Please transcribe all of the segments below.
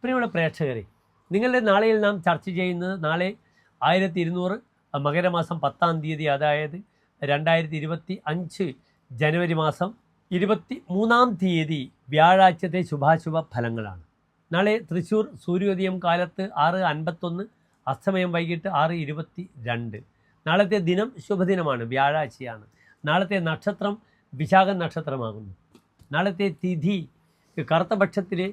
പ്രിയമുള്ള പ്രേക്ഷകരെ, നിങ്ങളുടെ നാളെയിൽ നാം ചർച്ച ചെയ്യുന്നത് നാളെ 1200 മകരമാസം 10-ാം തീയതി, അതായത് 2025 ജനുവരി മാസം 23-ാം തീയതി വ്യാഴാഴ്ചത്തെ ശുഭാശുഭ ഫലങ്ങളാണ്. നാളെ തൃശ്ശൂർ സൂര്യോദയം കാലത്ത് 6:51, അസ്തമയം വൈകിട്ട് 6:22. നാളത്തെ ദിനം ശുഭദിനമാണ്, വ്യാഴാഴ്ചയാണ്. നാളത്തെ നക്ഷത്രം വിശാഖ നക്ഷത്രമാകുന്നു. നാളത്തെ തിഥി കറുത്തപക്ഷത്തിലെ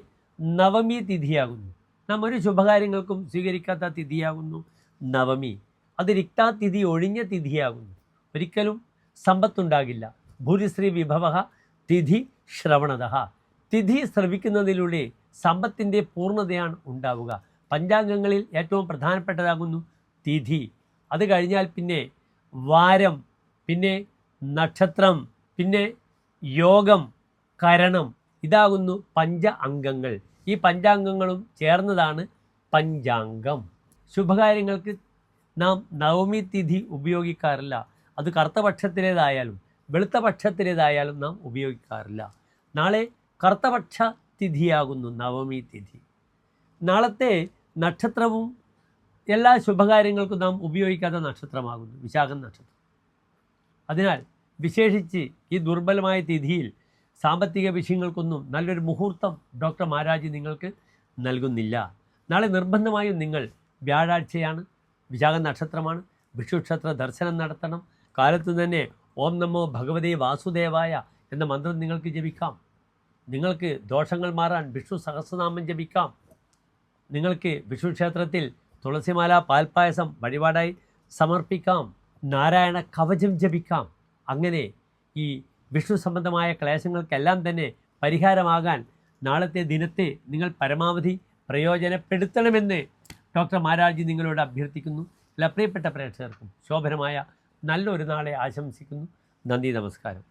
നവമി തിഥിയാകുന്നു. നാം ഒരു ശുഭകാര്യങ്ങൾക്കും സ്വീകരിക്കാത്ത തിഥിയാകുന്നു നവമി. അത് രിക്താതിഥി, ഒഴിഞ്ഞ തിഥിയാകുന്നു. ഒരിക്കലും സമ്പത്തുണ്ടാകില്ല. ഭൂരിശ്രീ വിഭവ തിഥി ശ്രവണത. തിഥി ശ്രവിക്കുന്നതിലൂടെ സമ്പത്തിൻ്റെ പൂർണ്ണതയാണ് ഉണ്ടാവുക. പഞ്ചാംഗങ്ങളിൽ ഏറ്റവും പ്രധാനപ്പെട്ടതാകുന്നു തിഥി. അത് കഴിഞ്ഞാൽ പിന്നെ വാരം, പിന്നെ നക്ഷത്രം, പിന്നെ യോഗം, കരണം. ഇതാകുന്നു പഞ്ച അംഗങ്ങൾ. ഈ പഞ്ചാംഗങ്ങളും ചേർന്നതാണ് പഞ്ചാംഗം. ശുഭകാര്യങ്ങൾക്ക് നാം നവമി തിഥി ഉപയോഗിക്കാറില്ല. അത് കറുത്ത പക്ഷത്തിലേതായാലും വെളുത്ത പക്ഷത്തിലേതായാലും നാം ഉപയോഗിക്കാറില്ല. നാളെ കറുത്തപക്ഷ തിഥിയാകുന്നു നവമി തിഥി. നാളത്തെ നക്ഷത്രവും എല്ലാ ശുഭകാര്യങ്ങൾക്കും നാം ഉപയോഗിക്കാത്ത നക്ഷത്രമാകുന്നു വിശാഖം നക്ഷത്രം. അതിനാൽ വിശേഷിച്ച് ഈ ദുർബലമായ തിഥിയിൽ സാമ്പത്തിക വിഷയങ്ങൾക്കൊന്നും നല്ലൊരു മുഹൂർത്തം ഡോക്ടർ മാരാജി നിങ്ങൾക്ക് നൽകുന്നില്ല. നാളെ നിർബന്ധമായും നിങ്ങൾ, വ്യാഴാഴ്ചയാണ്, വിശാഖ നക്ഷത്രമാണ്, വിഷുക്ഷേത്ര ദർശനം നടത്തണം. കാലത്തു തന്നെ ഓം നമോ ഭഗവതേ വാസുദേവായ എന്ന മന്ത്രം നിങ്ങൾക്ക് ജപിക്കാം. നിങ്ങൾക്ക് ദോഷങ്ങൾ മാറാൻ വിഷ്ണു സഹസ്രനാമം ജപിക്കാം. നിങ്ങൾക്ക് വിഷുക്ഷേത്രത്തിൽ തുളസിമാല പാൽപ്പായസം വഴിപാടായി സമർപ്പിക്കാം. നാരായണ കവചം ജപിക്കാം. അങ്ങനെ ഈ വിഷ്ണു സംബന്ധമായ ക്ലേശങ്ങൾക്കെല്ലാം തന്നെ പരിഹാരമാകാൻ നാളത്തെ ദിനത്തെ നിങ്ങൾ പരമാവധി പ്രയോജനപ്പെടുത്തണമെന്ന് ഡോക്ടർ മാരാജി നിങ്ങളോട് അഭ്യർത്ഥിക്കുന്നു. എല്ലാ പ്രിയപ്പെട്ട പ്രേക്ഷകർക്കും ശോഭനമായ നല്ലൊരു നാളെ ആശംസിക്കുന്നു. നന്ദി, നമസ്കാരം.